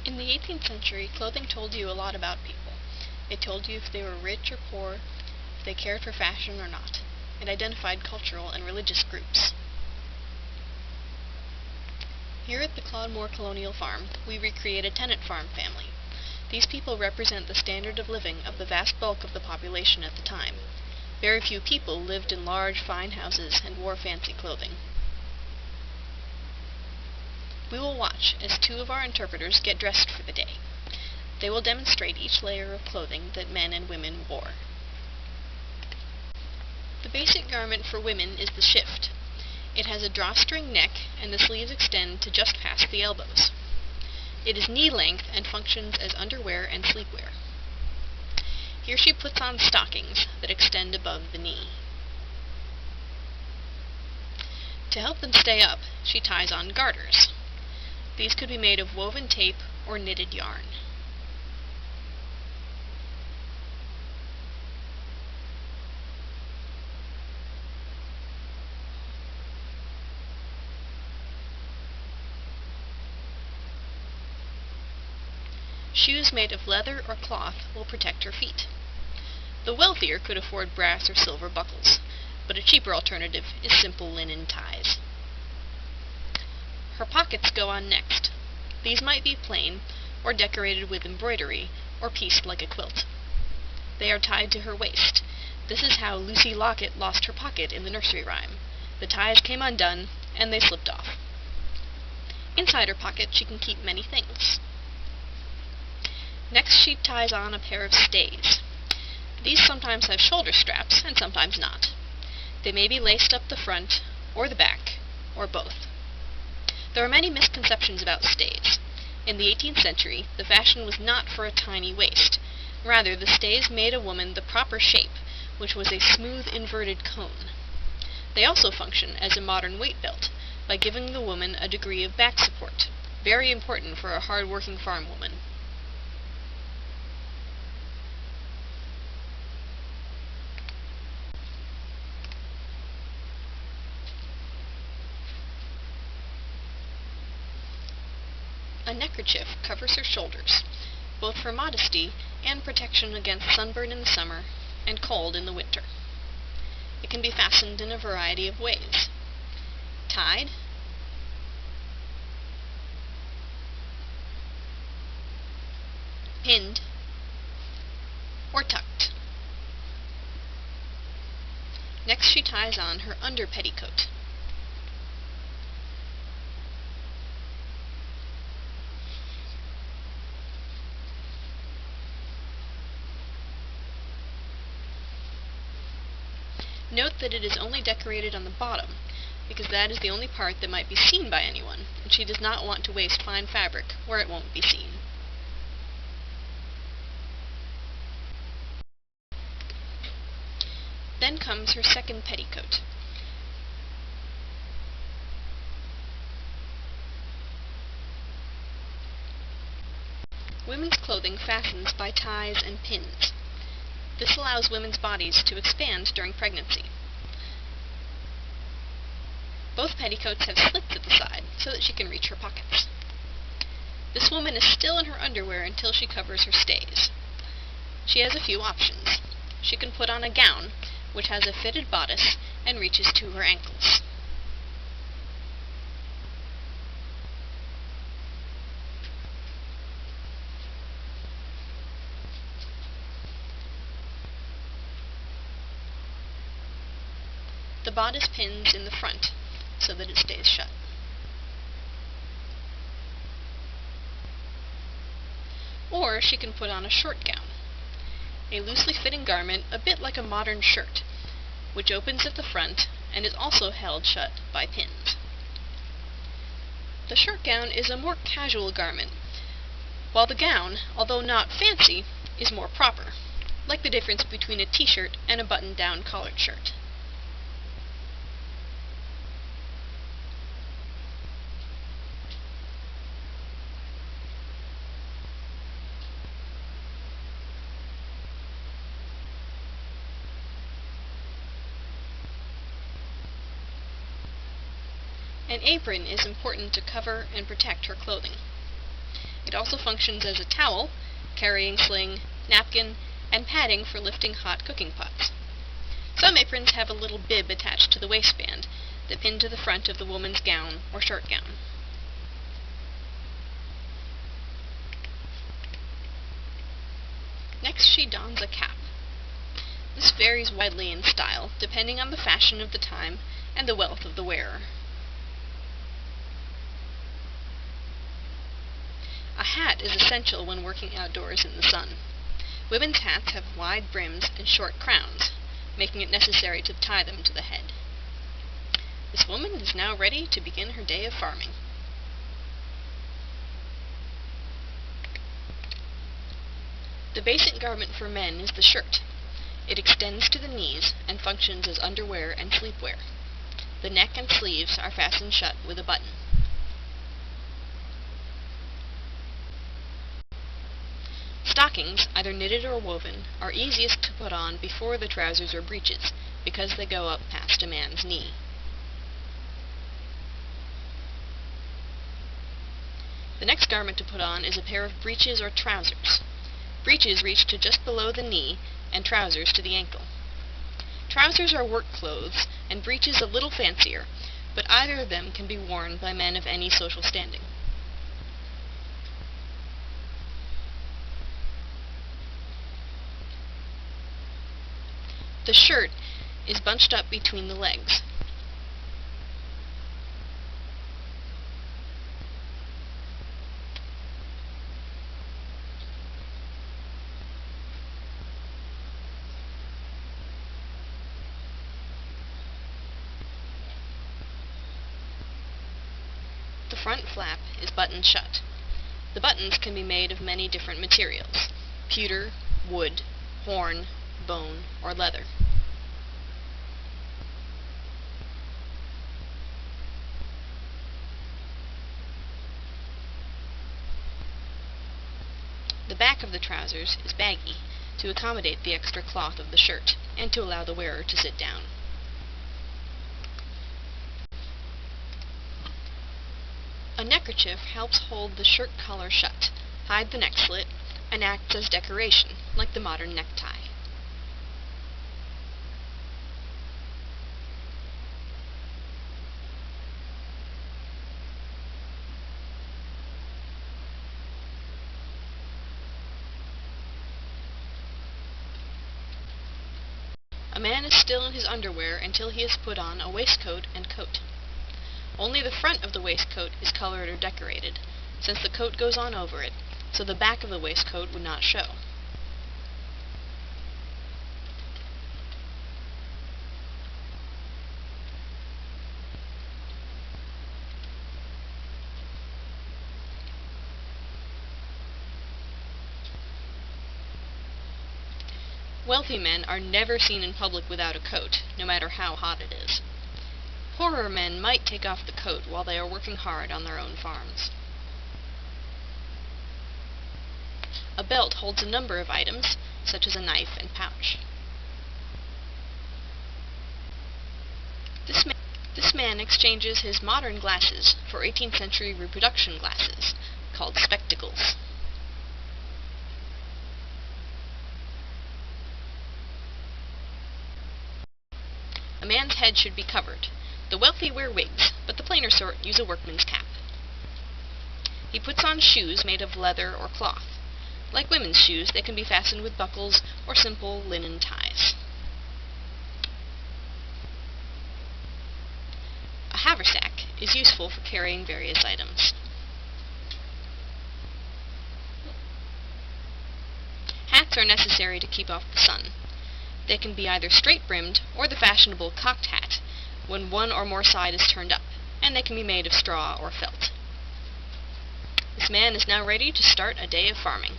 In the 18th century, clothing told you a lot about people. It told you if they were rich or poor, if they cared for fashion or not. It identified cultural and religious groups. Here at the Claude Moore Colonial Farm, we recreate a tenant farm family. These people represent the standard of living of the vast bulk of the population at the time. Very few people lived in large, fine houses and wore fancy clothing. We will watch as two of our interpreters get dressed for the day. They will demonstrate each layer of clothing that men and women wore. The basic garment for women is the shift. It has a drawstring neck and the sleeves extend to just past the elbows. It is knee-length and functions as underwear and sleepwear. Here she puts on stockings that extend above the knee. To help them stay up, she ties on garters. These could be made of woven tape or knitted yarn. Shoes made of leather or cloth will protect her feet. The wealthier could afford brass or silver buckles, but a cheaper alternative is simple linen ties. Her pockets go on next. These might be plain, or decorated with embroidery, or pieced like a quilt. They are tied to her waist. This is how Lucy Locket lost her pocket in the nursery rhyme. The ties came undone, and they slipped off. Inside her pocket she can keep many things. Next she ties on a pair of stays. These sometimes have shoulder straps, and sometimes not. They may be laced up the front, or the back, or both. There are many misconceptions about stays. In the 18th century, the fashion was not for a tiny waist. Rather, the stays made a woman the proper shape, which was a smooth inverted cone. They also function as a modern weight belt, by giving the woman a degree of back support, very important for a hard-working farm woman. A neckerchief covers her shoulders, both for modesty and protection against sunburn in the summer and cold in the winter. It can be fastened in a variety of ways: tied, pinned, or tucked. Next she ties on her under petticoat. Note that it is only decorated on the bottom, because that is the only part that might be seen by anyone, and she does not want to waste fine fabric where it won't be seen. Then comes her second petticoat. Women's clothing fastens by ties and pins. This allows women's bodies to expand during pregnancy. Both petticoats have slits at the side so that she can reach her pockets. This woman is still in her underwear until she covers her stays. She has a few options. She can put on a gown, which has a fitted bodice and reaches to her ankles. The bodice pins in the front so that it stays shut. Or she can put on a short gown, a loosely fitting garment a bit like a modern shirt, which opens at the front and is also held shut by pins. The short gown is a more casual garment, while the gown, although not fancy, is more proper, like the difference between a t-shirt and a button-down collared shirt. An apron is important to cover and protect her clothing. It also functions as a towel, carrying sling, napkin, and padding for lifting hot cooking pots. Some aprons have a little bib attached to the waistband that pin to the front of the woman's gown or short gown. Next, she dons a cap. This varies widely in style, depending on the fashion of the time and the wealth of the wearer. A hat is essential when working outdoors in the sun. Women's hats have wide brims and short crowns, making it necessary to tie them to the head. This woman is now ready to begin her day of farming. The basic garment for men is the shirt. It extends to the knees and functions as underwear and sleepwear. The neck and sleeves are fastened shut with a button. Stockings, either knitted or woven, are easiest to put on before the trousers or breeches, because they go up past a man's knee. The next garment to put on is a pair of breeches or trousers. Breeches reach to just below the knee, and trousers to the ankle. Trousers are work clothes, and breeches a little fancier, but either of them can be worn by men of any social standing. The shirt is bunched up between the legs. The front flap is buttoned shut. The buttons can be made of many different materials: pewter, wood, horn, bone, or leather. The back of the trousers is baggy to accommodate the extra cloth of the shirt and to allow the wearer to sit down. A neckerchief helps hold the shirt collar shut, hide the neck slit, and acts as decoration, like the modern necktie. A man is still in his underwear until he has put on a waistcoat and coat. Only the front of the waistcoat is colored or decorated, since the coat goes on over it, so the back of the waistcoat would not show. Wealthy men are never seen in public without a coat, no matter how hot it is. Poorer men might take off the coat while they are working hard on their own farms. A belt holds a number of items, such as a knife and pouch. This man exchanges his modern glasses for 18th century reproduction glasses, called spectacles. A man's head should be covered. The wealthy wear wigs, but the plainer sort use a workman's cap. He puts on shoes made of leather or cloth. Like women's shoes, they can be fastened with buckles or simple linen ties. A haversack is useful for carrying various items. Hats are necessary to keep off the sun. They can be either straight-brimmed or the fashionable cocked hat, when one or more side is turned up, and they can be made of straw or felt. This man is now ready to start a day of farming.